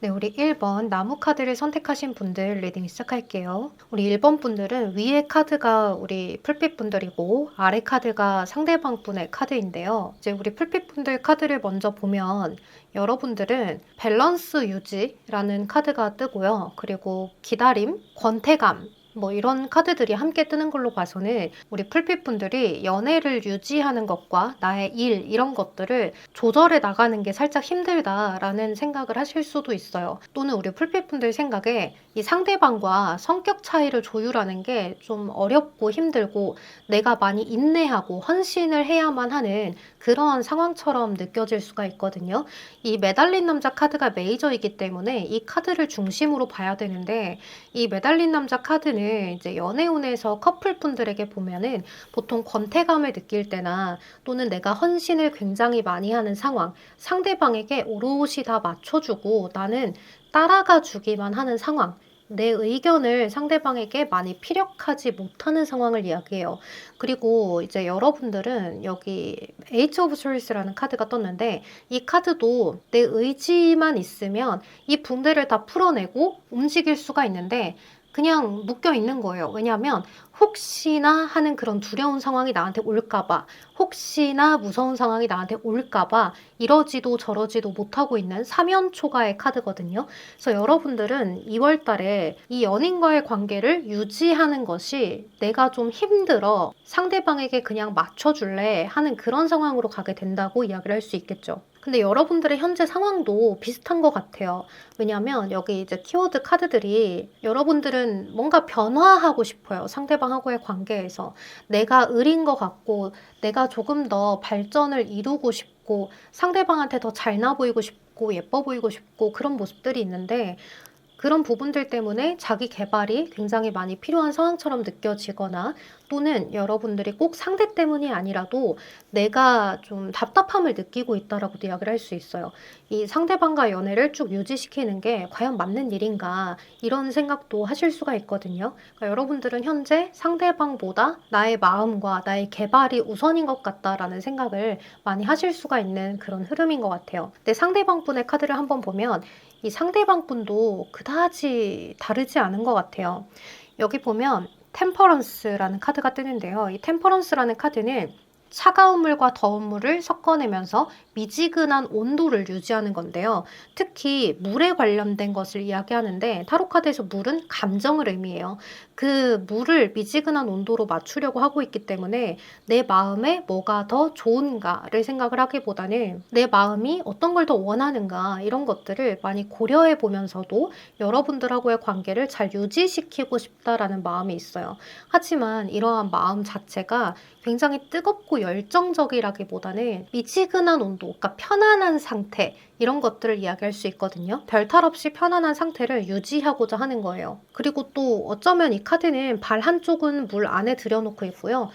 네, 우리 1번 나무 카드를 선택하신 분들 리딩 시작할게요. 우리 1번 분들은 위에 카드가 우리 풀빛 분들이고 아래 카드가 상대방 분의 카드인데요. 이제 우리 풀빛 분들 카드를 먼저 보면 여러분들은 밸런스 유지라는 카드가 뜨고요. 그리고 기다림, 권태감, 뭐 이런 카드들이 함께 뜨는 걸로 봐서는 우리 풀빛 분들이 연애를 유지하는 것과 나의 일 이런 것들을 조절해 나가는 게 살짝 힘들다라는 생각을 하실 수도 있어요. 또는 우리 풀빛 분들 생각에 이 상대방과 성격 차이를 조율하는 게 좀 어렵고 힘들고 내가 많이 인내하고 헌신을 해야만 하는 그러한 상황처럼 느껴질 수가 있거든요. 이 매달린 남자 카드가 메이저이기 때문에 이 카드를 중심으로 봐야 되는데 이 매달린 남자 카드는 이제 연애운에서 커플분들에게 보면은 보통 권태감을 느낄 때나 또는 내가 헌신을 굉장히 많이 하는 상황, 상대방에게 오롯이 다 맞춰주고 나는 따라가 주기만 하는 상황, 내 의견을 상대방에게 많이 피력하지 못하는 상황을 이야기해요. 그리고 이제 여러분들은 여기 H of Swords라는 카드가 떴는데 이 카드도 내 의지만 있으면 이 붕대를 다 풀어내고 움직일 수가 있는데 그냥 묶여 있는 거예요. 왜냐하면 혹시나 하는 그런 두려운 상황이 나한테 올까봐, 혹시나 무서운 상황이 나한테 올까봐 이러지도 저러지도 못하고 있는 사면초가의 카드거든요. 그래서 여러분들은 2월 달에 이 연인과의 관계를 유지하는 것이 내가 좀 힘들어 상대방에게 그냥 맞춰줄래 하는 그런 상황으로 가게 된다고 이야기를 할 수 있겠죠. 근데 여러분들의 현재 상황도 비슷한 것 같아요. 왜냐면 여기 이제 키워드 카드들이 여러분들은 뭔가 변화하고 싶어요. 상대방하고의 관계에서. 내가 을인 것 같고 내가 조금 더 발전을 이루고 싶고 상대방한테 더 잘나 보이고 싶고 예뻐 보이고 싶고 그런 모습들이 있는데 그런 부분들 때문에 자기 개발이 굉장히 많이 필요한 상황처럼 느껴지거나 또는 여러분들이 꼭 상대 때문이 아니라도 내가 좀 답답함을 느끼고 있다라고도 이야기를 할 수 있어요. 이 상대방과 연애를 쭉 유지시키는 게 과연 맞는 일인가 이런 생각도 하실 수가 있거든요. 그러니까 여러분들은 현재 상대방보다 나의 마음과 나의 개발이 우선인 것 같다라는 생각을 많이 하실 수가 있는 그런 흐름인 것 같아요. 근데 상대방 분의 카드를 한번 보면 이 상대방 분도 그다지 다르지 않은 것 같아요. 여기 보면 템퍼런스라는 카드가 뜨는데요. 이 템퍼런스라는 카드는 차가운 물과 더운 물을 섞어내면서 미지근한 온도를 유지하는 건데요. 특히 물에 관련된 것을 이야기하는데 타로카드에서 물은 감정을 의미해요. 그 물을 미지근한 온도로 맞추려고 하고 있기 때문에 내 마음에 뭐가 더 좋은가를 생각을 하기보다는 내 마음이 어떤 걸 더 원하는가 이런 것들을 많이 고려해 보면서도 여러분들하고의 관계를 잘 유지시키고 싶다라는 마음이 있어요. 하지만 이러한 마음 자체가 굉장히 뜨겁고 열정적이라기보다는 미지근한 온도, 그러니까 편안한 상태 이런 것들을 이야기할 수 있거든요. 별탈 없이 편안한 상태를 유지하고자 하는 거예요. 그리고 또 어쩌면 이 카드는 발 한쪽은 물 안에 들여놓고 있고요.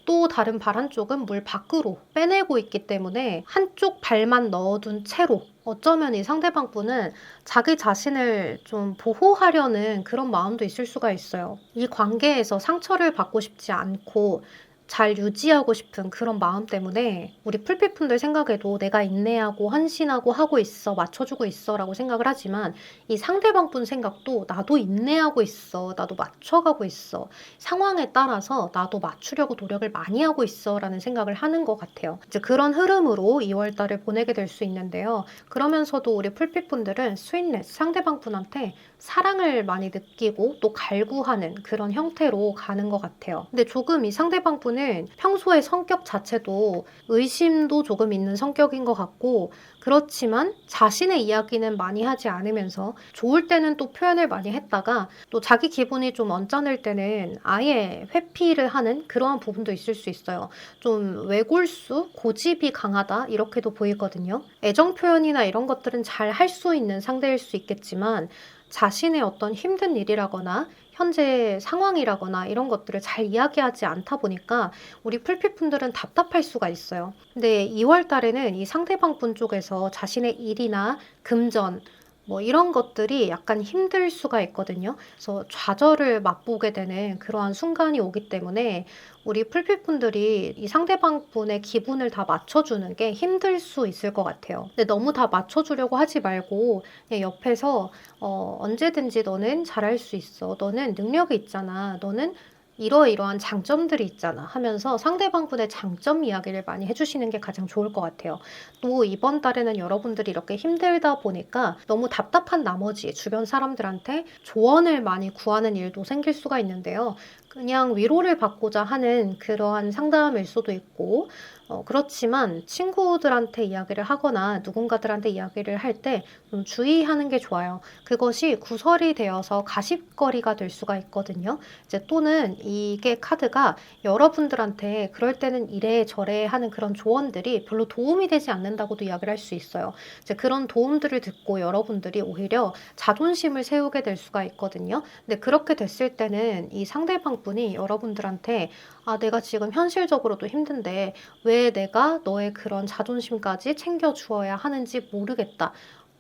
또 다른 발 한쪽은 물 밖으로 빼내고 있기 때문에 한쪽 발만 넣어둔 채로 어쩌면 이 상대방 분은 자기 자신을 좀 보호하려는 그런 마음도 있을 수가 있어요. 이 관계에서 상처를 받고 싶지 않고 잘 유지하고 싶은 그런 마음 때문에 우리 풀빛분들 생각에도 내가 인내하고 헌신하고 하고 있어, 맞춰주고 있어 라고 생각을 하지만 이 상대방 분 생각도 나도 인내하고 있어, 나도 맞춰가고 있어, 상황에 따라서 나도 맞추려고 노력을 많이 하고 있어 라는 생각을 하는 것 같아요. 이제 그런 흐름으로 2월 달을 보내게 될 수 있는데요. 그러면서도 우리 풀빛분들은 스윗넷, 상대방 분한테 사랑을 많이 느끼고 또 갈구하는 그런 형태로 가는 것 같아요. 근데 조금 이 상대방 분은 평소에 성격 자체도 의심도 조금 있는 성격인 것 같고 그렇지만 자신의 이야기는 많이 하지 않으면서 좋을 때는 또 표현을 많이 했다가 또 자기 기분이 좀 언짢을 때는 아예 회피를 하는 그러한 부분도 있을 수 있어요. 좀 외골수, 고집이 강하다 이렇게도 보이거든요. 애정 표현이나 이런 것들은 잘 할 수 있는 상대일 수 있겠지만 자신의 어떤 힘든 일이라거나 현재 상황이라거나 이런 것들을 잘 이야기하지 않다 보니까 우리 풀빛분들은 답답할 수가 있어요. 근데 2월 달에는 이 상대방 분 쪽에서 자신의 일이나 금전, 뭐 이런 것들이 약간 힘들 수가 있거든요. 그래서 좌절을 맛보게 되는 그러한 순간이 오기 때문에 우리 풀핏분들이 이 상대방 분의 기분을 다 맞춰주는 게 힘들 수 있을 것 같아요. 근데 너무 다 맞춰주려고 하지 말고 그냥 옆에서 언제든지 너는 잘할 수 있어. 너는 능력이 있잖아. 너는 이러이러한 장점들이 있잖아 하면서 상대방 분의 장점 이야기를 많이 해주시는 게 가장 좋을 것 같아요. 또 이번 달에는 여러분들이 이렇게 힘들다 보니까 너무 답답한 나머지 주변 사람들한테 조언을 많이 구하는 일도 생길 수가 있는데요. 그냥 위로를 받고자 하는 그러한 상담일 수도 있고, 그렇지만 친구들한테 이야기를 하거나 누군가들한테 이야기를 할 때 좀 주의하는 게 좋아요. 그것이 구설이 되어서 가십거리가 될 수가 있거든요. 이제 또는 이게 카드가 여러분들한테 그럴 때는 이래 저래 하는 그런 조언들이 별로 도움이 되지 않는다고도 이야기를 할 수 있어요. 이제 그런 도움들을 듣고 여러분들이 오히려 자존심을 세우게 될 수가 있거든요. 근데 그렇게 됐을 때는 이 상대방 분이 여러분들한테 아, 내가 지금 현실적으로도 힘든데 왜 내가 너의 그런 자존심까지 챙겨주어야 하는지 모르겠다.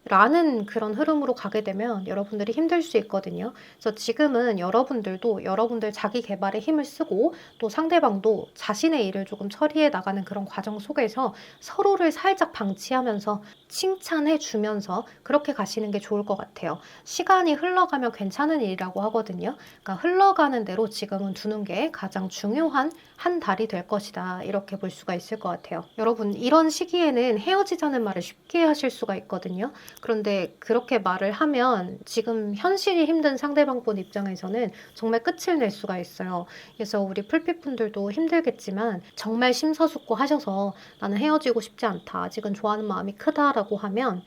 라는 그런 흐름으로 가게 되면 여러분들이 힘들 수 있거든요. 그래서 지금은 여러분들도 여러분들 자기 개발에 힘을 쓰고 또 상대방도 자신의 일을 조금 처리해 나가는 그런 과정 속에서 서로를 살짝 방치하면서 칭찬해 주면서 그렇게 가시는 게 좋을 것 같아요. 시간이 흘러가면 괜찮은 일이라고 하거든요. 그러니까 흘러가는 대로 지금은 두는 게 가장 중요한 한 달이 될 것이다. 이렇게 볼 수가 있을 것 같아요. 여러분, 이런 시기에는 헤어지자는 말을 쉽게 하실 수가 있거든요. 그런데 그렇게 말을 하면 지금 현실이 힘든 상대방분 입장에서는 정말 끝을 낼 수가 있어요. 그래서 우리 풀핏분들도 힘들겠지만 정말 심사숙고하셔서 나는 헤어지고 싶지 않다. 아직은 좋아하는 마음이 크다라고 하면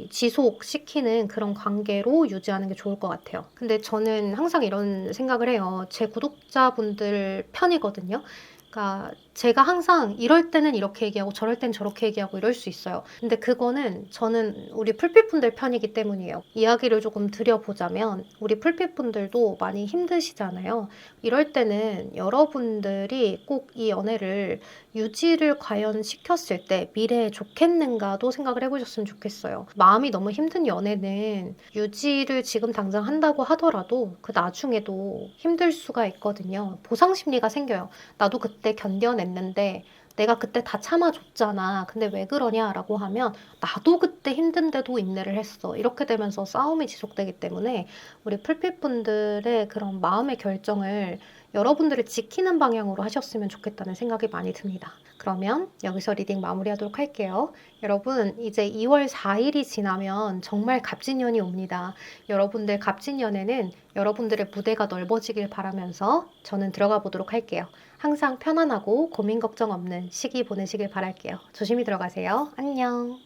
지속시키는 그런 관계로 유지하는 게 좋을 것 같아요. 근데 저는 항상 이런 생각을 해요. 제 구독자분들 편이거든요. 그러니까 제가 항상 이럴 때는 이렇게 얘기하고 저럴 땐 저렇게 얘기하고 이럴 수 있어요. 근데 그거는 저는 우리 풀핏분들 편이기 때문이에요. 이야기를 조금 드려보자면 우리 풀핏분들도 많이 힘드시잖아요. 이럴 때는 여러분들이 꼭 이 연애를 유지를 과연 시켰을 때 미래에 좋겠는가도 생각을 해보셨으면 좋겠어요. 마음이 너무 힘든 연애는 유지를 지금 당장 한다고 하더라도 그 나중에도 힘들 수가 있거든요. 보상 심리가 생겨요. 나도 그때 견뎌냈는데 내가 그때 다 참아줬잖아. 근데 왜 그러냐라고 하면 나도 그때 힘든데도 인내를 했어. 이렇게 되면서 싸움이 지속되기 때문에 우리 풀핏분들의 그런 마음의 결정을 여러분들을 지키는 방향으로 하셨으면 좋겠다는 생각이 많이 듭니다. 그러면 여기서 리딩 마무리하도록 할게요. 여러분, 이제 2월 4일이 지나면 정말 갑진년이 옵니다. 여러분들 갑진년에는 여러분들의 무대가 넓어지길 바라면서 저는 들어가 보도록 할게요. 항상 편안하고 고민 걱정 없는 시기 보내시길 바랄게요. 조심히 들어가세요. 안녕.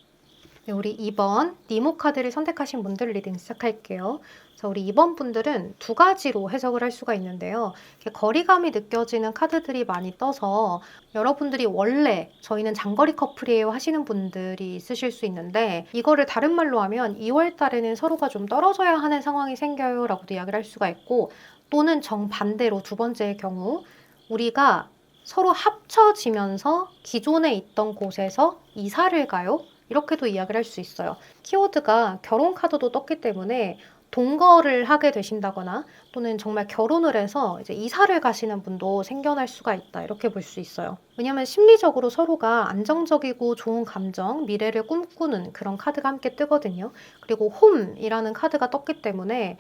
네, 우리 2번 니모 카드를 선택하신 분들 리딩 시작할게요. 그래서 우리 2번 분들은 두 가지로 해석을 할 수가 있는데요. 이렇게 거리감이 느껴지는 카드들이 많이 떠서 여러분들이 원래 저희는 장거리 커플이에요 하시는 분들이 있으실 수 있는데 이거를 다른 말로 하면 2월 달에는 서로가 좀 떨어져야 하는 상황이 생겨요 라고도 이야기를 할 수가 있고 또는 정반대로 두 번째의 경우 우리가 서로 합쳐지면서 기존에 있던 곳에서 이사를 가요? 이렇게도 이야기를 할 수 있어요. 키워드가 결혼 카드도 떴기 때문에 동거를 하게 되신다거나 또는 정말 결혼을 해서 이제 이사를 가시는 분도 생겨날 수가 있다. 이렇게 볼 수 있어요. 왜냐하면 심리적으로 서로가 안정적이고 좋은 감정, 미래를 꿈꾸는 그런 카드가 함께 뜨거든요. 그리고 홈이라는 카드가 떴기 때문에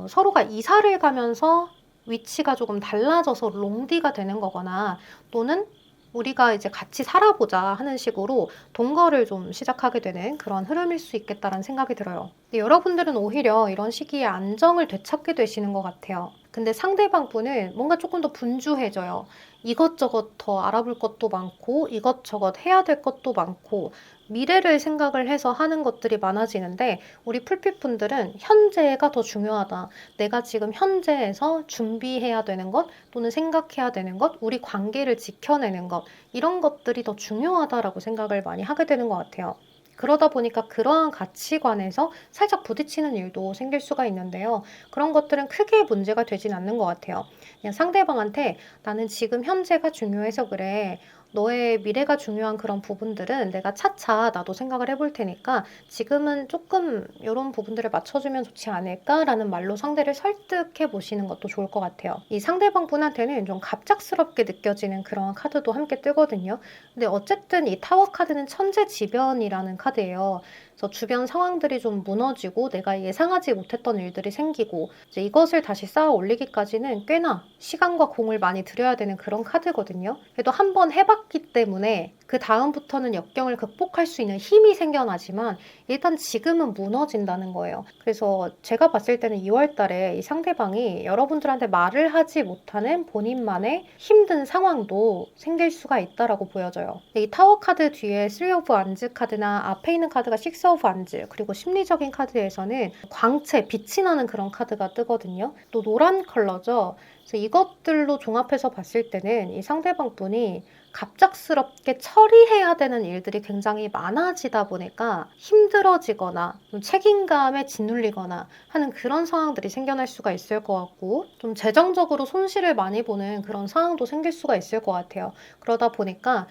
서로가 이사를 가면서 위치가 조금 달라져서 롱디가 되는 거거나 또는 우리가 이제 같이 살아보자 하는 식으로 동거를 좀 시작하게 되는 그런 흐름일 수 있겠다라는 생각이 들어요. 근데 여러분들은 오히려 이런 시기에 안정을 되찾게 되시는 것 같아요. 근데 상대방 분은 뭔가 조금 더 분주해져요. 이것저것 더 알아볼 것도 많고 이것저것 해야 될 것도 많고 미래를 생각을 해서 하는 것들이 많아지는데 우리 풀핏분들은 현재가 더 중요하다. 내가 지금 현재에서 준비해야 되는 것 또는 생각해야 되는 것, 우리 관계를 지켜내는 것 이런 것들이 더 중요하다라고 생각을 많이 하게 되는 것 같아요. 그러다 보니까 그러한 가치관에서 살짝 부딪히는 일도 생길 수가 있는데요. 그런 것들은 크게 문제가 되진 않는 것 같아요. 그냥 상대방한테 나는 지금 현재가 중요해서 그래. 너의 미래가 중요한 그런 부분들은 내가 차차 나도 생각을 해볼 테니까 지금은 조금 이런 부분들을 맞춰주면 좋지 않을까라는 말로 상대를 설득해 보시는 것도 좋을 것 같아요. 이 상대방분한테는 좀 갑작스럽게 느껴지는 그런 카드도 함께 뜨거든요. 근데 어쨌든 이 타워 카드는 천재지변이라는 카드예요. 그래서 주변 상황들이 좀 무너지고 내가 예상하지 못했던 일들이 생기고 이제 이것을 다시 쌓아 올리기까지는 꽤나 시간과 공을 많이 들여야 되는 그런 카드거든요. 그래도 한번 해봤기 때문에 그 다음부터는 역경을 극복할 수 있는 힘이 생겨나지만 일단 지금은 무너진다는 거예요. 그래서 제가 봤을 때는 2월 달에 이 상대방이 여러분들한테 말을 하지 못하는 본인만의 힘든 상황도 생길 수가 있다라고 보여져요. 이 타워 카드 뒤에 3 오브 안즈 카드나 앞에 있는 카드가 6 오브 안즈, 그리고 심리적인 카드에서는 광채, 빛이 나는 그런 카드가 뜨거든요. 또 노란 컬러죠. 그래서 이것들로 종합해서 봤을 때는 이 상대방 분이 갑작스럽게 처리해야 되는 일들이 굉장히 많아지다 보니까 힘들어지거나 좀 책임감에 짓눌리거나 하는 그런 상황들이 생겨날 수가 있을 것 같고, 좀 재정적으로 손실을 많이 보는 그런 상황도 생길 수가 있을 것 같아요. 그러다 보니까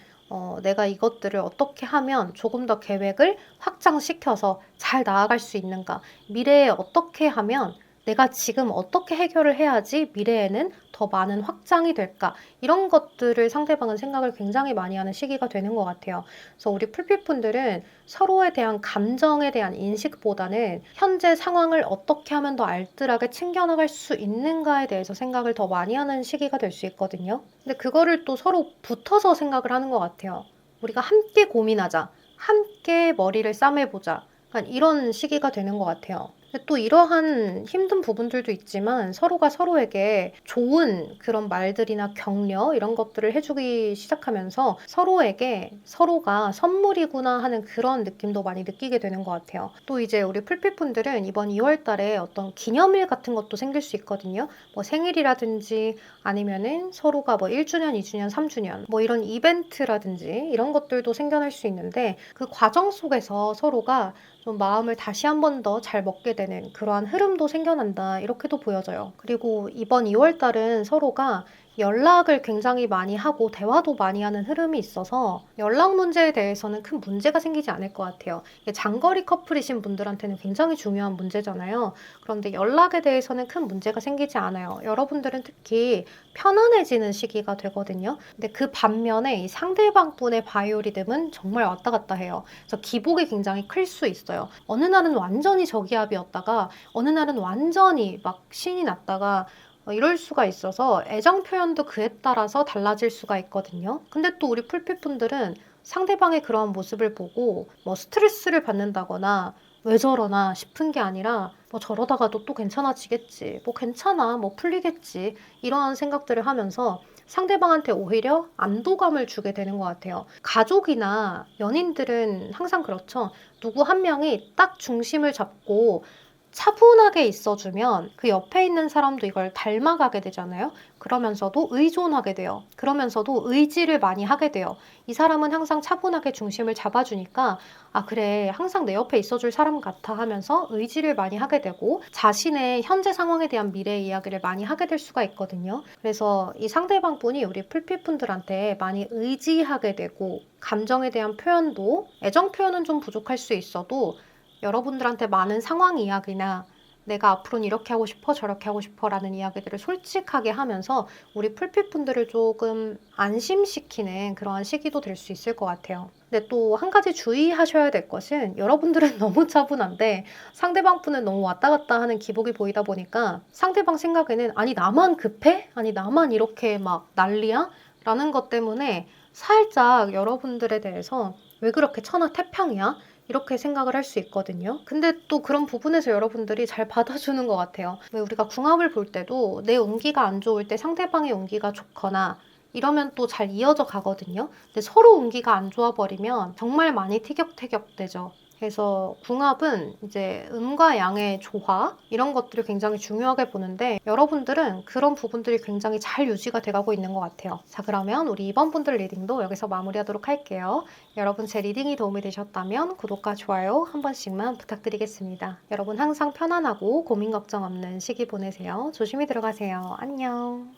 내가 이것들을 어떻게 하면 조금 더 계획을 확장시켜서 잘 나아갈 수 있는가, 미래에 어떻게 하면 내가 지금 어떻게 해결을 해야지 미래에는 더 많은 확장이 될까, 이런 것들을 상대방은 생각을 굉장히 많이 하는 시기가 되는 것 같아요. 그래서 우리 풀빛분들은 서로에 대한 감정에 대한 인식보다는 현재 상황을 어떻게 하면 더 알뜰하게 챙겨나갈 수 있는가에 대해서 생각을 더 많이 하는 시기가 될 수 있거든요. 근데 그거를 또 서로 붙어서 생각을 하는 것 같아요. 우리가 함께 고민하자, 함께 머리를 싸매보자, 약간 이런 시기가 되는 것 같아요. 근데 또 이러한 힘든 부분들도 있지만 서로가 서로에게 좋은 그런 말들이나 격려 이런 것들을 해주기 시작하면서 서로에게 서로가 선물이구나 하는 그런 느낌도 많이 느끼게 되는 것 같아요. 또 이제 우리 풀빛분들은 이번 2월 달에 어떤 기념일 같은 것도 생길 수 있거든요. 뭐 생일이라든지 아니면은 서로가 뭐 1주년, 2주년, 3주년 뭐 이런 이벤트라든지 이런 것들도 생겨날 수 있는데, 그 과정 속에서 서로가 좀 마음을 다시 한 번 더 잘 먹게 되는 그러한 흐름도 생겨난다, 이렇게도 보여져요. 그리고 이번 2월 달은 서로가 연락을 굉장히 많이 하고 대화도 많이 하는 흐름이 있어서 연락 문제에 대해서는 큰 문제가 생기지 않을 것 같아요. 이게 장거리 커플이신 분들한테는 굉장히 중요한 문제잖아요. 그런데 연락에 대해서는 큰 문제가 생기지 않아요. 여러분들은 특히 편안해지는 시기가 되거든요. 근데 그 반면에 이 상대방 분의 바이오리듬은 정말 왔다 갔다 해요. 그래서 기복이 굉장히 클 수 있어요. 어느 날은 완전히 저기압이었다가 어느 날은 완전히 막 신이 났다가 이럴 수가 있어서 애정 표현도 그에 따라서 달라질 수가 있거든요. 근데 또 우리 풀빛분들은 상대방의 그런 모습을 보고 뭐 스트레스를 받는다거나 왜 저러나 싶은 게 아니라 뭐 저러다가도 또 괜찮아지겠지, 뭐 괜찮아, 뭐 풀리겠지, 이러한 생각들을 하면서 상대방한테 오히려 안도감을 주게 되는 것 같아요. 가족이나 연인들은 항상 그렇죠. 누구 한 명이 딱 중심을 잡고 차분하게 있어주면 그 옆에 있는 사람도 이걸 닮아가게 되잖아요. 그러면서도 의존하게 돼요. 그러면서도 의지를 많이 하게 돼요. 이 사람은 항상 차분하게 중심을 잡아주니까 아 그래, 항상 내 옆에 있어줄 사람 같아 하면서 의지를 많이 하게 되고 자신의 현재 상황에 대한 미래 이야기를 많이 하게 될 수가 있거든요. 그래서 이 상대방 분이 우리 풀빛분들한테 많이 의지하게 되고, 감정에 대한 표현도 애정 표현은 좀 부족할 수 있어도 여러분들한테 많은 상황 이야기나 내가 앞으로는 이렇게 하고 싶어 저렇게 하고 싶어 라는 이야기들을 솔직하게 하면서 우리 풀빛분들을 조금 안심시키는 그러한 시기도 될 수 있을 것 같아요. 근데 또 한 가지 주의하셔야 될 것은, 여러분들은 너무 차분한데 상대방 분은 너무 왔다 갔다 하는 기복이 보이다 보니까 상대방 생각에는 아니 나만 급해? 아니 나만 이렇게 막 난리야? 라는 것 때문에 살짝 여러분들에 대해서 왜 그렇게 천하태평이야? 이렇게 생각을 할 수 있거든요. 근데 또 그런 부분에서 여러분들이 잘 받아주는 것 같아요. 왜 우리가 궁합을 볼 때도 내 운기가 안 좋을 때 상대방의 운기가 좋거나 이러면 또 잘 이어져 가거든요. 근데 서로 운기가 안 좋아 버리면 정말 많이 티격태격되죠. 그래서 궁합은 이제 음과 양의 조화 이런 것들을 굉장히 중요하게 보는데 여러분들은 그런 부분들이 굉장히 잘 유지가 돼가고 있는 것 같아요. 자, 그러면 우리 이번 분들 리딩도 여기서 마무리하도록 할게요. 여러분 제 리딩이 도움이 되셨다면 구독과 좋아요 한 번씩만 부탁드리겠습니다. 여러분 항상 편안하고 고민 걱정 없는 시기 보내세요. 조심히 들어가세요. 안녕.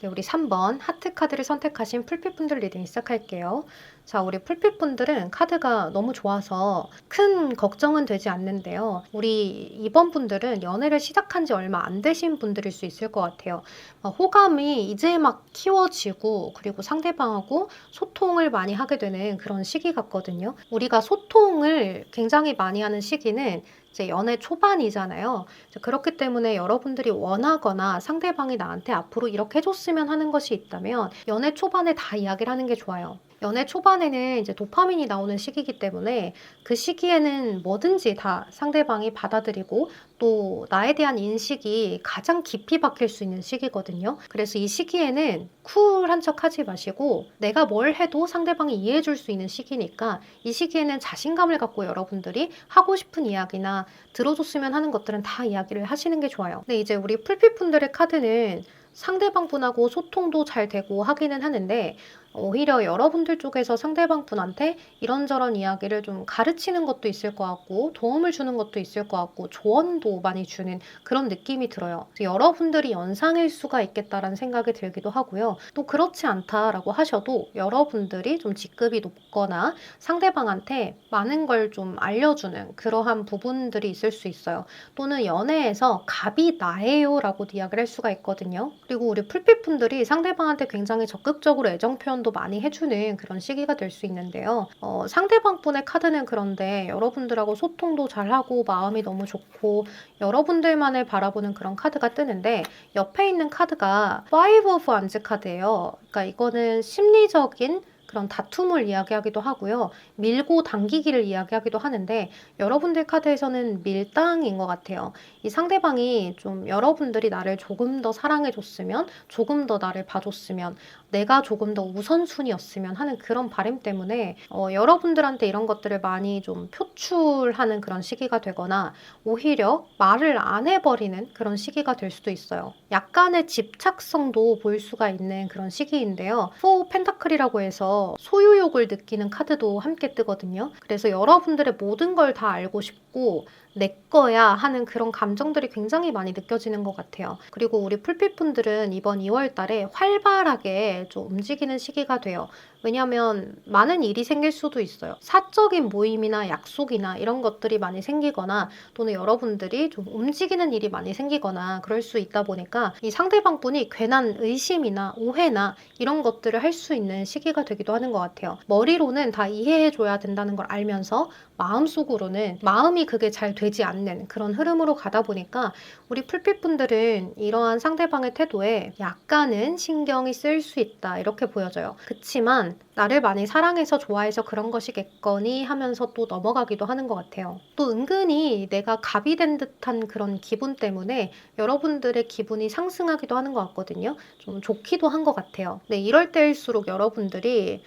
네, 우리 3번 하트 카드를 선택하신 풀빛분들 리딩 시작할게요. 자, 우리 풀빛분들은 카드가 너무 좋아서 큰 걱정은 되지 않는데요. 우리 2번 분들은 연애를 시작한 지 얼마 안 되신 분들일 수 있을 것 같아요. 호감이 이제 막 키워지고 그리고 상대방하고 소통을 많이 하게 되는 그런 시기 같거든요. 우리가 소통을 굉장히 많이 하는 시기는 이제 연애 초반이잖아요. 그렇기 때문에 여러분들이 원하거나 상대방이 나한테 앞으로 이렇게 해줬으면 하는 것이 있다면 연애 초반에 다 이야기를 하는 게 좋아요. 연애 초반에는 이제 도파민이 나오는 시기이기 때문에 그 시기에는 뭐든지 다 상대방이 받아들이고 또 나에 대한 인식이 가장 깊이 박힐 수 있는 시기거든요. 그래서 이 시기에는 쿨한 척 하지 마시고 내가 뭘 해도 상대방이 이해해 줄 수 있는 시기니까 이 시기에는 자신감을 갖고 여러분들이 하고 싶은 이야기나 들어줬으면 하는 것들은 다 이야기를 하시는 게 좋아요. 근데 이제 우리 풀빛분들의 카드는 상대방 분하고 소통도 잘 되고 하기는 하는데 오히려 여러분들 쪽에서 상대방 분한테 이런저런 이야기를 좀 가르치는 것도 있을 것 같고 도움을 주는 것도 있을 것 같고 조언도 많이 주는 그런 느낌이 들어요. 여러분들이 연상일 수가 있겠다라는 생각이 들기도 하고요. 또 그렇지 않다라고 하셔도 여러분들이 좀 직급이 높거나 상대방한테 많은 걸 좀 알려주는 그러한 부분들이 있을 수 있어요. 또는 연애에서 갑이 나예요 라고 이야기를 할 수가 있거든요. 그리고 우리 풀빛분들이 상대방한테 굉장히 적극적으로 애정 표현도 많이 해주는 그런 시기가 될 수 있는데요. 상대방 분의 카드는 그런데 여러분들하고 소통도 잘하고 마음이 너무 좋고 여러분들만을 바라보는 그런 카드가 뜨는데 옆에 있는 카드가 Five of Wands 카드예요. 그러니까 이거는 심리적인 그런 다툼을 이야기하기도 하고요. 밀고 당기기를 이야기하기도 하는데 여러분들 카드에서는 밀당인 것 같아요. 이 상대방이 좀 여러분들이 나를 조금 더 사랑해줬으면, 조금 더 나를 봐줬으면, 내가 조금 더 우선순위였으면 하는 그런 바람 때문에 여러분들한테 이런 것들을 많이 좀 표출하는 그런 시기가 되거나 오히려 말을 안 해버리는 그런 시기가 될 수도 있어요. 약간의 집착성도 보일 수가 있는 그런 시기인데요. 포 펜타클이라고 해서 소유욕을 느끼는 카드도 함께 뜨거든요. 그래서 여러분들의 모든 걸 다 알고 싶고 내 거야 하는 그런 감정들이 굉장히 많이 느껴지는 것 같아요. 그리고 우리 풀빛분들은 이번 2월 달에 활발하게 좀 움직이는 시기가 돼요. 왜냐하면 많은 일이 생길 수도 있어요. 사적인 모임이나 약속이나 이런 것들이 많이 생기거나 또는 여러분들이 좀 움직이는 일이 많이 생기거나 그럴 수 있다 보니까 이 상대방 분이 괜한 의심이나 오해나 이런 것들을 할 수 있는 시기가 되기도 하는 것 같아요. 머리로는 다 이해해줘야 된다는 걸 알면서 마음속으로는 마음이 그게 잘 되지 않는 그런 흐름으로 가다 보니까 우리 풀빛분들은 이러한 상대방의 태도에 약간은 신경이 쓰일 수 있다 이렇게 보여져요. 그치만 나를 많이 사랑해서 좋아해서 그런 것이겠거니 하면서 또 넘어가기도 하는 것 같아요. 또 은근히 내가 갑이 된 듯한 그런 기분 때문에 여러분들의 기분이 상승하기도 하는 것 같거든요. 좀 좋기도 한 것 같아요. 네, 이럴 때일수록 여러분들이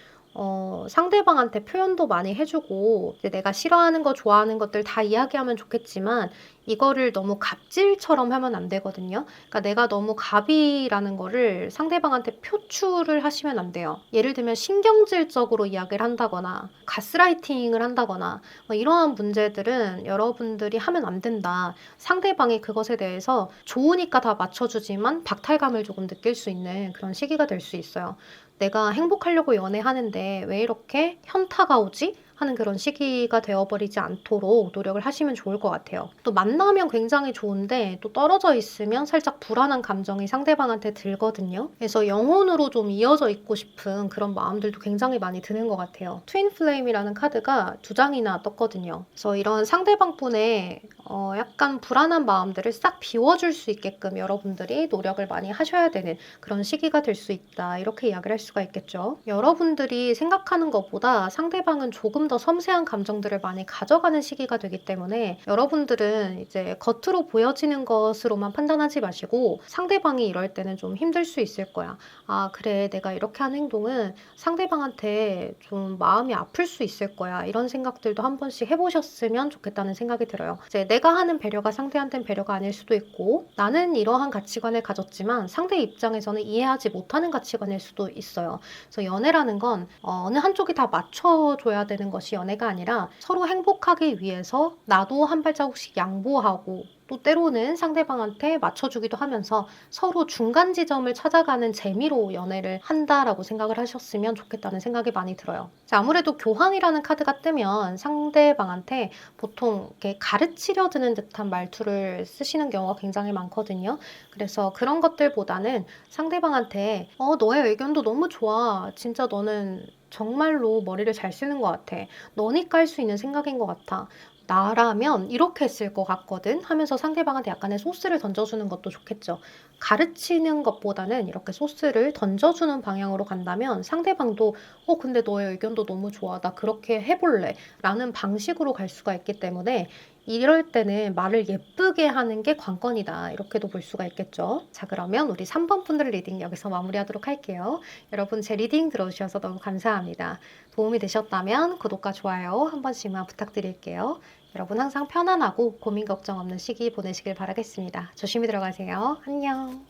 상대방한테 표현도 많이 해주고 이제 내가 싫어하는 거 좋아하는 것들 다 이야기하면 좋겠지만 이거를 너무 갑질처럼 하면 안 되거든요. 그러니까 내가 너무 갑이라는 거를 상대방한테 표출을 하시면 안 돼요. 예를 들면 신경질적으로 이야기를 한다거나 가스라이팅을 한다거나 이러한 문제들은 여러분들이 하면 안 된다. 상대방이 그것에 대해서 좋으니까 다 맞춰주지만 박탈감을 조금 느낄 수 있는 그런 시기가 될 수 있어요. 내가 행복하려고 연애하는데 왜 이렇게 현타가 오지? 하는 그런 시기가 되어버리지 않도록 노력을 하시면 좋을 것 같아요. 또 만나면 굉장히 좋은데 또 떨어져 있으면 살짝 불안한 감정이 상대방한테 들거든요. 그래서 영혼으로 좀 이어져 있고 싶은 그런 마음들도 굉장히 많이 드는 것 같아요. 트윈 플레임이라는 카드가 2장이나 떴거든요. 그래서 이런 상대방 분의 약간 불안한 마음들을 싹 비워줄 수 있게끔 여러분들이 노력을 많이 하셔야 되는 그런 시기가 될 수 있다. 이렇게 이야기를 할 수가 있겠죠. 여러분들이 생각하는 것보다 상대방은 조금 더 섬세한 감정들을 많이 가져가는 시기가 되기 때문에 여러분들은 이제 겉으로 보여지는 것으로만 판단하지 마시고 상대방이 이럴 때는 좀 힘들 수 있을 거야. 아, 그래. 내가 이렇게 한 행동은 상대방한테 좀 마음이 아플 수 있을 거야. 이런 생각들도 한 번씩 해보셨으면 좋겠다는 생각이 들어요. 이제 내가 하는 배려가 상대한테는 배려가 아닐 수도 있고 나는 이러한 가치관을 가졌지만 상대 입장에서는 이해하지 못하는 가치관일 수도 있어요. 그래서 연애라는 건 어느 한쪽이 다 맞춰줘야 되는 것이 것이 연애가 아니라 서로 행복하기 위해서 나도 한 발자국씩 양보하고 또 때로는 상대방한테 맞춰주기도 하면서 서로 중간 지점을 찾아가는 재미로 연애를 한다라고 생각을 하셨으면 좋겠다는 생각이 많이 들어요. 아무래도 교황이라는 카드가 뜨면 상대방한테 보통 이렇게 가르치려 드는 듯한 말투를 쓰시는 경우가 굉장히 많거든요. 그래서 그런 것들보다는 상대방한테 너의 의견도 너무 좋아. 진짜 너는 정말로 머리를 잘 쓰는 것 같아. 너니까 할 수 있는 생각인 것 같아. 나라면 이렇게 했을 것 같거든 하면서 상대방한테 약간의 소스를 던져주는 것도 좋겠죠. 가르치는 것보다는 이렇게 소스를 던져주는 방향으로 간다면 상대방도 근데 너의 의견도 너무 좋아. 나 그렇게 해볼래. 라는 방식으로 갈 수가 있기 때문에 이럴 때는 말을 예쁘게 하는 게 관건이다. 이렇게도 볼 수가 있겠죠. 자, 그러면 우리 3번 분들 리딩 여기서 마무리하도록 할게요. 여러분 제 리딩 들어주셔서 너무 감사합니다. 도움이 되셨다면 구독과 좋아요 한 번씩만 부탁드릴게요. 여러분 항상 편안하고 고민 걱정 없는 시기 보내시길 바라겠습니다. 조심히 들어가세요. 안녕.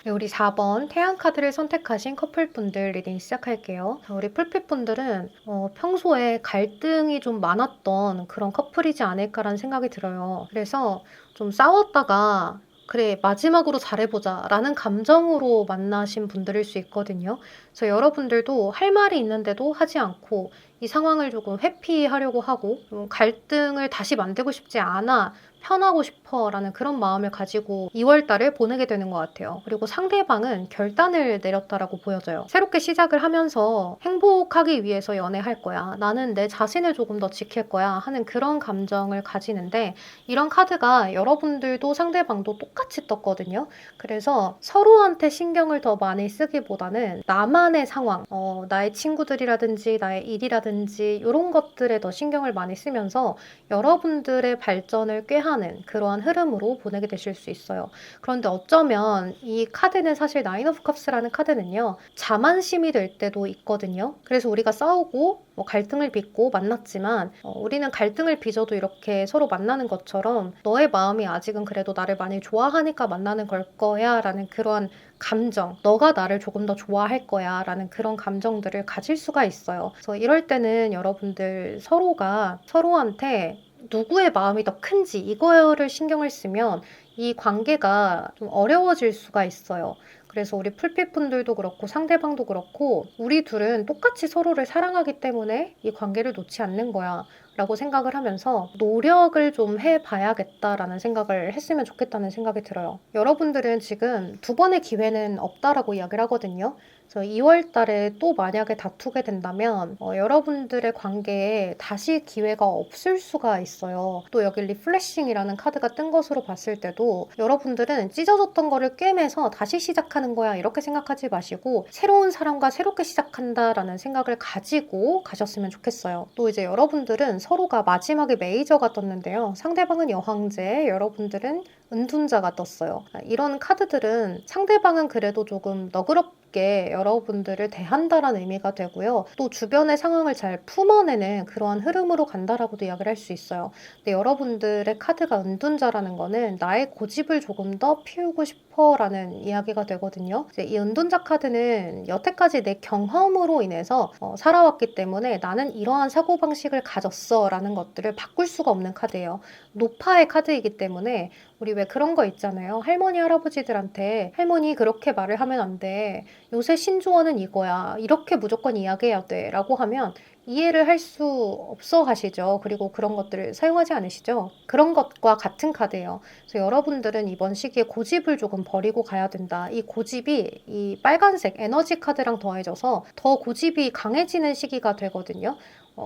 네, 우리 4번 태양 카드를 선택하신 커플분들 리딩 시작할게요. 우리 풀핏분들은 평소에 갈등이 좀 많았던 그런 커플이지 않을까라는 생각이 들어요. 그래서 좀 싸웠다가 그래 마지막으로 잘해보자 라는 감정으로 만나신 분들일 수 있거든요. 그래서 여러분들도 할 말이 있는데도 하지 않고 이 상황을 조금 회피하려고 하고 갈등을 다시 만들고 싶지 않아 편하고 싶어 라는 그런 마음을 가지고 2월 달을 보내게 되는 것 같아요. 그리고 상대방은 결단을 내렸다라고 보여져요. 새롭게 시작을 하면서 행복하기 위해서 연애할 거야. 나는 내 자신을 조금 더 지킬 거야 하는 그런 감정을 가지는데 이런 카드가 여러분들도 상대방도 똑같이 떴거든요. 그래서 서로한테 신경을 더 많이 쓰기보다는 나만의 상황, 나의 친구들이라든지 나의 일이라든지 이런 것들에 더 신경을 많이 쓰면서 여러분들의 발전을 꾀하는 그러한 흐름으로 보내게 되실 수 있어요. 그런데 어쩌면 이 카드는 사실 나인 오브 컵스라는 카드는요. 자만심이 될 때도 있거든요. 그래서 우리가 싸우고 갈등을 빚고 만났지만 우리는 갈등을 빚어도 이렇게 서로 만나는 것처럼 너의 마음이 아직은 그래도 나를 많이 좋아하니까 만나는 걸 거야 라는 그러한 감정, 너가 나를 조금 더 좋아할 거야 라는 그런 감정들을 가질 수가 있어요. 그래서 이럴 때는 여러분들 서로가 서로한테 누구의 마음이 더 큰지 이거를 신경을 쓰면 이 관계가 좀 어려워질 수가 있어요. 그래서 우리 풀빛분들도 그렇고 상대방도 그렇고 우리 둘은 똑같이 서로를 사랑하기 때문에 이 관계를 놓지 않는 거야 라고 생각을 하면서 노력을 좀 해봐야겠다라는 생각을 했으면 좋겠다는 생각이 들어요. 여러분들은 지금 두 번의 기회는 없다라고 이야기를 하거든요. 그래서 2월 달에 또 만약에 다투게 된다면 여러분들의 관계에 다시 기회가 없을 수가 있어요. 또 여기 리플래싱이라는 카드가 뜬 것으로 봤을 때도 여러분들은 찢어졌던 거를 꿰매서 다시 시작하는 거야 이렇게 생각하지 마시고 새로운 사람과 새롭게 시작한다라는 생각을 가지고 가셨으면 좋겠어요. 또 이제 여러분들은 서로가 마지막에 메이저가 떴는데요. 상대방은 여황제, 여러분들은 은둔자가 떴어요. 이런 카드들은 상대방은 그래도 조금 너그럽게 여러분들을 대한다라는 의미가 되고요. 또 주변의 상황을 잘 품어내는 그러한 흐름으로 간다라고도 이야기를 할 수 있어요. 근데 여러분들의 카드가 은둔자라는 거는 나의 고집을 조금 더 피우고 싶어라는 이야기가 되거든요. 이제 이 은둔자 카드는 여태까지 내 경험으로 인해서 살아왔기 때문에 나는 이러한 사고방식을 가졌어 라는 것들을 바꿀 수가 없는 카드예요. 노파의 카드이기 때문에 우리 왜 그런 거 있잖아요. 할머니 할아버지들한테 할머니 그렇게 말을 하면 안 돼. 요새 신조어는 이거야. 이렇게 무조건 이야기해야 돼. 라고 하면 이해를 할 수 없어 하시죠. 그리고 그런 것들을 사용하지 않으시죠. 그런 것과 같은 카드예요. 그래서 여러분들은 이번 시기에 고집을 조금 버리고 가야 된다. 이 고집이 이 빨간색 에너지 카드랑 더해져서 더 고집이 강해지는 시기가 되거든요.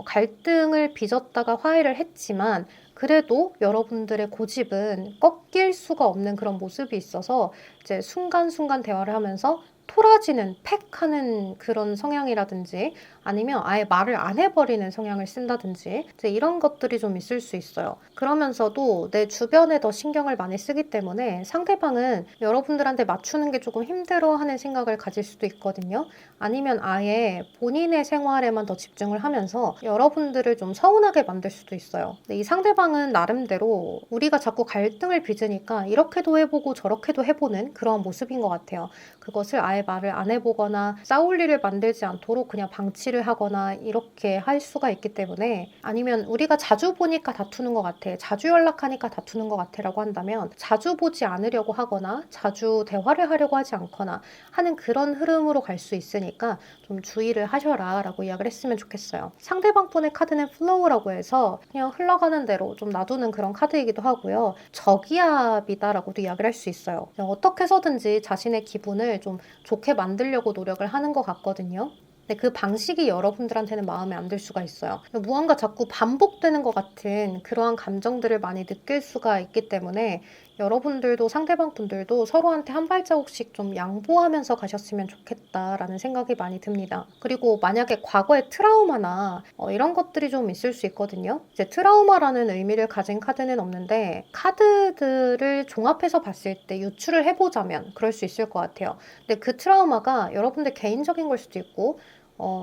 갈등을 빚었다가 화해를 했지만 그래도 여러분들의 고집은 꺾일 수가 없는 그런 모습이 있어서 이제 순간순간 대화를 하면서 토라지는 팩하는 그런 성향이라든지 아니면 아예 말을 안 해버리는 성향을 쓴다든지 이제 이런 것들이 좀 있을 수 있어요. 그러면서도 내 주변에 더 신경을 많이 쓰기 때문에 상대방은 여러분들한테 맞추는 게 조금 힘들어하는 생각을 가질 수도 있거든요. 아니면 아예 본인의 생활에만 더 집중을 하면서 여러분들을 좀 서운하게 만들 수도 있어요. 근데 이 상대방은 나름대로 우리가 자꾸 갈등을 빚으니까 이렇게도 해보고 저렇게도 해보는 그런 모습인 것 같아요. 그것을 아예 말을 안 해보거나 싸울 일을 만들지 않도록 그냥 방치를 주의를 하거나 이렇게 할 수가 있기 때문에, 아니면 우리가 자주 보니까 다투는 것 같아, 자주 연락하니까 다투는 것 같아 라고 한다면 자주 보지 않으려고 하거나 자주 대화를 하려고 하지 않거나 하는 그런 흐름으로 갈 수 있으니까 좀 주의를 하셔라 라고 이야기를 했으면 좋겠어요. 상대방 분의 카드는 플로우라고 해서 그냥 흘러가는 대로 좀 놔두는 그런 카드이기도 하고요. 저기압이다 라고도 이야기를 할 수 있어요. 그냥 어떻게 해서든지 자신의 기분을 좀 좋게 만들려고 노력을 하는 것 같거든요. 근데 그 방식이 여러분들한테는 마음에 안 들 수가 있어요. 무언가 자꾸 반복되는 것 같은 그러한 감정들을 많이 느낄 수가 있기 때문에 여러분들도 상대방 분들도 서로한테 한 발자국씩 좀 양보하면서 가셨으면 좋겠다라는 생각이 많이 듭니다. 그리고 만약에 과거의 트라우마나 이런 것들이 좀 있을 수 있거든요. 이제 트라우마라는 의미를 가진 카드는 없는데 카드들을 종합해서 봤을 때 유추를 해보자면 그럴 수 있을 것 같아요. 근데 그 트라우마가 여러분들 개인적인 걸 수도 있고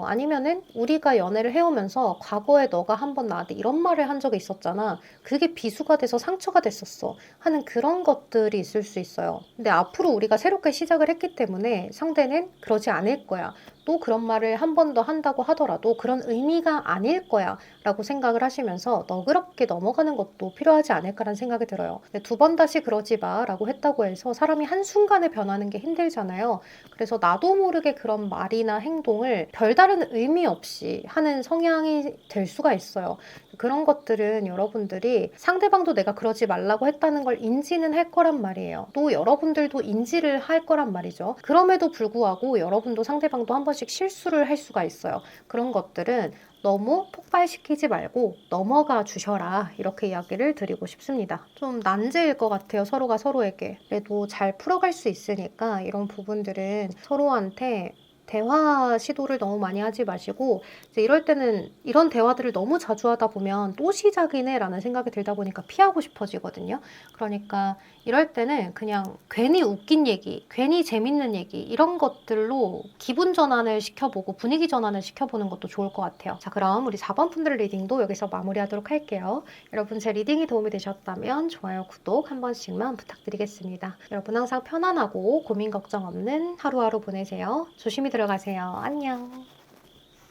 아니면은 우리가 연애를 해오면서 과거에 너가 한번 나한테 이런 말을 한 적이 있었잖아. 그게 비수가 돼서 상처가 됐었어. 하는 그런 것들이 있을 수 있어요. 근데 앞으로 우리가 새롭게 시작을 했기 때문에 상대는 그러지 않을 거야. 또 그런 말을 한 번 더 한다고 하더라도 그런 의미가 아닐 거야 라고 생각을 하시면서 너그럽게 넘어가는 것도 필요하지 않을까라는 생각이 들어요. 두 번 다시 그러지 마 라고 했다고 해서 사람이 한순간에 변하는 게 힘들잖아요. 그래서 나도 모르게 그런 말이나 행동을 별다른 의미 없이 하는 성향이 될 수가 있어요. 그런 것들은 여러분들이 상대방도 내가 그러지 말라고 했다는 걸 인지는 할 거란 말이에요. 또 여러분들도 인지를 할 거란 말이죠. 그럼에도 불구하고 여러분도 상대방도 한 번씩 실수를 할 수가 있어요. 그런 것들은 너무 폭발시키지 말고 넘어가 주셔라 이렇게 이야기를 드리고 싶습니다. 좀 난제일 것 같아요. 서로가 서로에게. 그래도 잘 풀어갈 수 있으니까 이런 부분들은 서로한테 대화 시도를 너무 많이 하지 마시고 이제 이럴 때는 이런 대화들을 너무 자주 하다 보면 또 시작이네 라는 생각이 들다 보니까 피하고 싶어지거든요. 그러니까 이럴 때는 그냥 괜히 웃긴 얘기, 괜히 재밌는 얘기 이런 것들로 기분 전환을 시켜보고 분위기 전환을 시켜보는 것도 좋을 것 같아요. 자, 그럼 우리 4번 분들 리딩도 여기서 마무리하도록 할게요. 여러분 제 리딩이 도움이 되셨다면 좋아요, 구독 한 번씩만 부탁드리겠습니다. 여러분 항상 편안하고 고민 걱정 없는 하루하루 보내세요. 조심히 들어가세요. 안녕.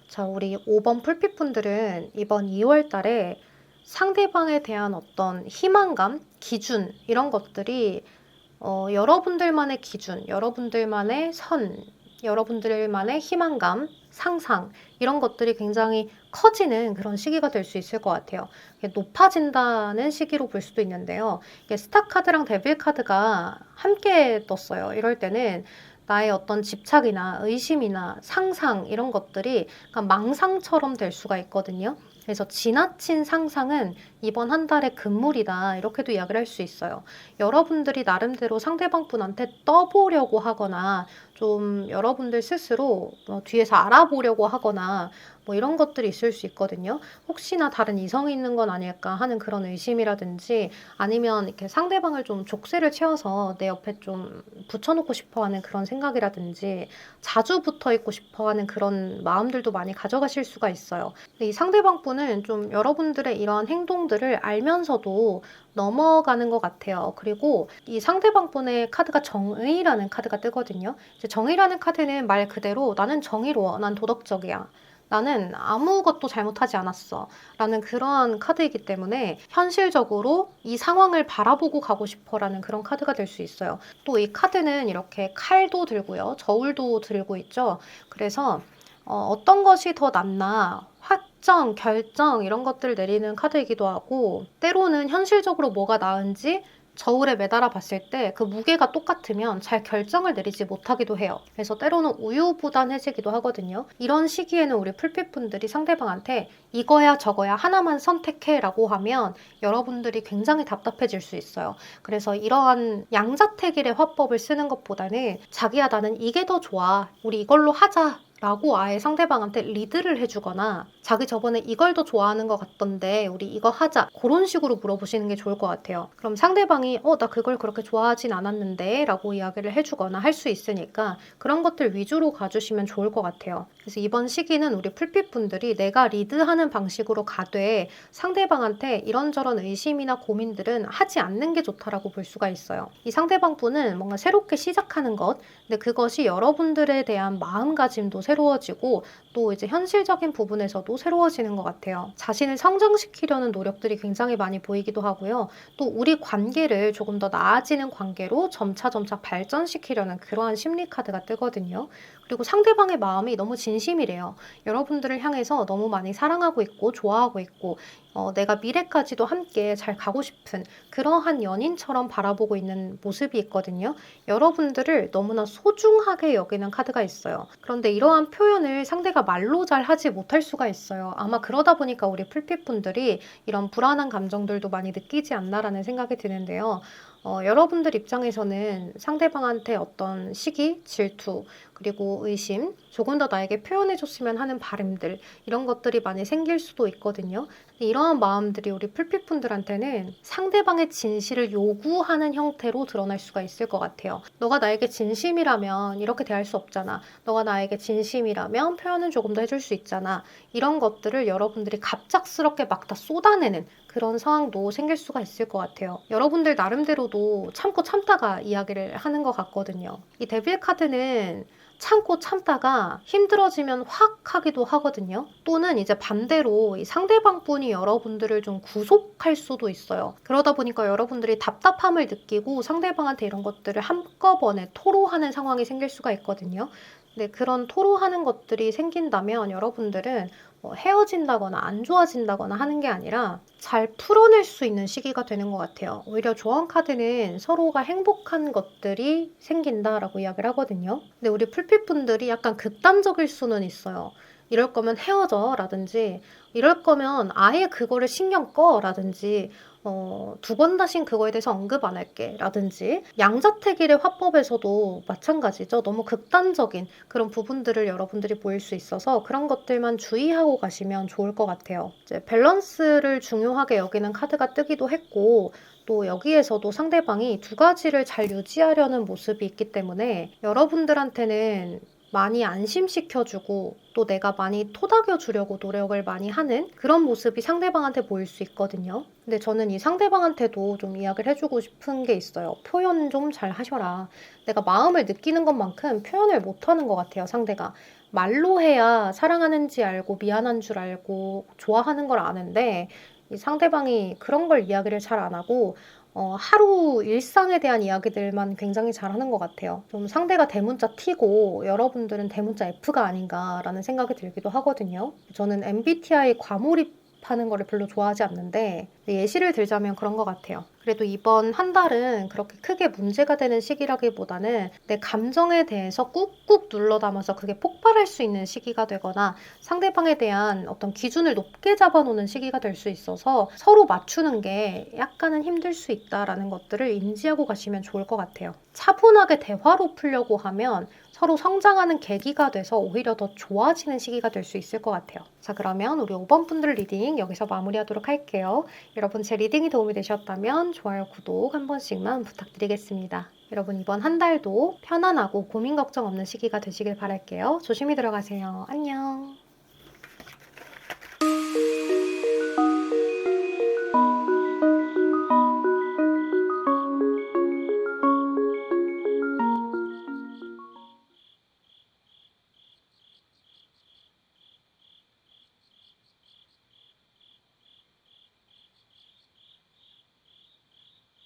자, 우리 5번 풀빛 분들은 이번 2월 달에 상대방에 대한 어떤 희망감, 기준 이런 것들이 여러분들만의 기준, 여러분들만의 선, 여러분들만의 희망감, 상상 이런 것들이 굉장히 커지는 그런 시기가 될 수 있을 것 같아요. 높아진다는 시기로 볼 수도 있는데요. 스타 카드랑 데빌 카드가 함께 떴어요. 이럴 때는 나의 어떤 집착이나 의심이나 상상 이런 것들이 망상처럼 될 수가 있거든요. 그래서 지나친 상상은 이번 한 달의 금물이다 이렇게도 이야기를 할 수 있어요. 여러분들이 나름대로 상대방 분한테 떠보려고 하거나 좀 여러분들 스스로 뒤에서 알아보려고 하거나 뭐 이런 것들이 있을 수 있거든요. 혹시나 다른 이성이 있는 건 아닐까 하는 그런 의심이라든지 아니면 이렇게 상대방을 좀 족쇄를 채워서 내 옆에 좀 붙여놓고 싶어 하는 그런 생각이라든지 자주 붙어 있고 싶어 하는 그런 마음들도 많이 가져가실 수가 있어요. 이 상대방 분은 좀 여러분들의 이러한 행동들을 알면서도 넘어가는 것 같아요. 그리고 이 상대방 분의 카드가 정의라는 카드가 뜨거든요. 이제 정의라는 카드는 말 그대로 나는 정의로워, 난 도덕적이야. 나는 아무것도 잘못하지 않았어. 라는 그러한 카드이기 때문에 현실적으로 이 상황을 바라보고 가고 싶어 라는 그런 카드가 될 수 있어요. 또 이 카드는 이렇게 칼도 들고요. 저울도 들고 있죠. 그래서 어떤 것이 더 낫나 확정, 결정 이런 것들을 내리는 카드이기도 하고 때로는 현실적으로 뭐가 나은지 저울에 매달아 봤을 때 그 무게가 똑같으면 잘 결정을 내리지 못하기도 해요. 그래서 때로는 우유부단해지기도 하거든요. 이런 시기에는 우리 풀빛분들이 상대방한테 이거야 저거야 하나만 선택해 라고 하면 여러분들이 굉장히 답답해질 수 있어요. 그래서 이러한 양자택일의 화법을 쓰는 것보다는 자기야 나는 이게 더 좋아. 우리 이걸로 하자. 라고 아예 상대방한테 리드를 해주거나 자기 저번에 이걸 더 좋아하는 것 같던데 우리 이거 하자 그런 식으로 물어보시는 게 좋을 것 같아요. 그럼 상대방이 나 그걸 그렇게 좋아하진 않았는데 라고 이야기를 해주거나 할 수 있으니까 그런 것들 위주로 가주시면 좋을 것 같아요. 그래서 이번 시기는 우리 풀빛분들이 내가 리드하는 방식으로 가되 상대방한테 이런저런 의심이나 고민들은 하지 않는 게 좋다라고 볼 수가 있어요. 이 상대방 분은 뭔가 새롭게 시작하는 것 근데 그것이 여러분들에 대한 마음가짐도 새로워지고 또 이제 현실적인 부분에서도 새로워지는 것 같아요. 자신을 성장시키려는 노력들이 굉장히 많이 보이기도 하고요. 또 우리 관계를 조금 더 나아지는 관계로 점차 발전시키려는 그러한 심리 카드가 뜨거든요. 그리고 상대방의 마음이 너무 진심이래요. 여러분들을 향해서 너무 많이 사랑하고 있고 좋아하고 있고 내가 미래까지도 함께 잘 가고 싶은 그러한 연인처럼 바라보고 있는 모습이 있거든요. 여러분들을 너무나 소중하게 여기는 카드가 있어요. 그런데 이러한 표현을 상대가 말로 잘 하지 못할 수가 있어요. 아마 그러다 보니까 우리 풀핏분들이 이런 불안한 감정들도 많이 느끼지 않나라는 생각이 드는데요. 여러분들 입장에서는 상대방한테 어떤 시기, 질투, 그리고 의심, 조금 더 나에게 표현해줬으면 하는 바람들, 이런 것들이 많이 생길 수도 있거든요. 이러한 마음들이 우리 풀핏분들한테는 상대방의 진실을 요구하는 형태로 드러날 수가 있을 것 같아요. 너가 나에게 진심이라면 이렇게 대할 수 없잖아. 너가 나에게 진심이라면 표현은 조금 더 해줄 수 있잖아. 이런 것들을 여러분들이 갑작스럽게 막 다 쏟아내는 그런 상황도 생길 수가 있을 것 같아요. 여러분들 나름대로도 참고 참다가 이야기를 하는 것 같거든요. 이 데빌 카드는 참고 참다가 힘들어지면 확 하기도 하거든요. 또는 이제 반대로 이 상대방 분이 여러분들을 좀 구속할 수도 있어요. 그러다 보니까 여러분들이 답답함을 느끼고 상대방한테 이런 것들을 한꺼번에 토로하는 상황이 생길 수가 있거든요. 근데 그런 토로하는 것들이 생긴다면 여러분들은 헤어진다거나 안 좋아진다거나 하는 게 아니라 잘 풀어낼 수 있는 시기가 되는 것 같아요. 오히려 조언 카드는 서로가 행복한 것들이 생긴다라고 이야기를 하거든요. 근데 우리 풀핏분들이 약간 극단적일 수는 있어요. 이럴 거면 헤어져 라든지 이럴 거면 아예 그거를 신경 꺼 라든지 두 번 다신 그거에 대해서 언급 안 할게 라든지 양자택일의 화법에서도 마찬가지죠. 너무 극단적인 그런 부분들을 여러분들이 보일 수 있어서 그런 것들만 주의하고 가시면 좋을 것 같아요. 이제 밸런스를 중요하게 여기는 카드가 뜨기도 했고 또 여기에서도 상대방이 두 가지를 잘 유지하려는 모습이 있기 때문에 여러분들한테는 많이 안심시켜주고 또 내가 많이 토닥여주려고 노력을 많이 하는 그런 모습이 상대방한테 보일 수 있거든요. 근데 저는 이 상대방한테도 좀 이야기를 해주고 싶은 게 있어요. 표현 좀 잘 하셔라. 내가 마음을 느끼는 것만큼 표현을 못하는 것 같아요, 상대가. 말로 해야 사랑하는지 알고 미안한 줄 알고 좋아하는 걸 아는데 이 상대방이 그런 걸 이야기를 잘 안 하고 하루 일상에 대한 이야기들만 굉장히 잘하는 것 같아요. 좀 상대가 대문자 T고 여러분들은 대문자 F가 아닌가라는 생각이 들기도 하거든요. 저는 MBTI 과몰입하는 거를 별로 좋아하지 않는데 예시를 들자면 그런 것 같아요. 그래도 이번 한 달은 그렇게 크게 문제가 되는 시기라기보다는 내 감정에 대해서 꾹꾹 눌러 담아서 그게 폭발할 수 있는 시기가 되거나 상대방에 대한 어떤 기준을 높게 잡아놓는 시기가 될 수 있어서 서로 맞추는 게 약간은 힘들 수 있다라는 것들을 인지하고 가시면 좋을 것 같아요. 차분하게 대화로 풀려고 하면 서로 성장하는 계기가 돼서 오히려 더 좋아지는 시기가 될 수 있을 것 같아요. 자, 그러면 우리 5번 분들 리딩 여기서 마무리하도록 할게요. 여러분 제 리딩이 도움이 되셨다면 좋아요, 구독 한 번씩만 부탁드리겠습니다. 여러분 이번 한 달도 편안하고 고민 걱정 없는 시기가 되시길 바랄게요. 조심히 들어가세요. 안녕.